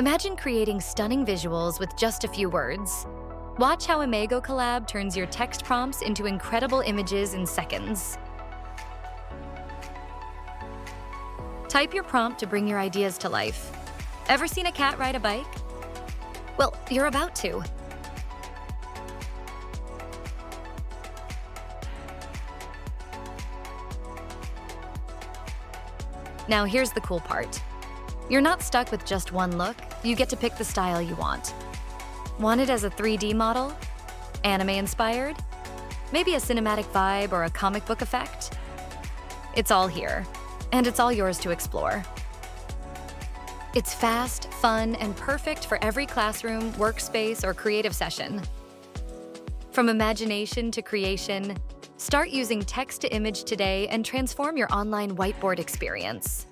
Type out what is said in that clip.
Imagine creating stunning visuals with just a few words. Watch how IMAGO Collab turns your text prompts into incredible images in seconds. Type your prompt to bring your ideas to life. Ever seen a cat ride a bike? Well, you're about to. Now here's the cool part. You're not stuck with just one look, you get to pick the style you want. Want it as a 3D model? Anime-inspired? Maybe a cinematic vibe or a comic book effect? It's all here, and it's all yours to explore. It's fast, fun, and perfect for every classroom, workspace, or creative session. From imagination to creation, start using text-to-image today and transform your online whiteboard experience.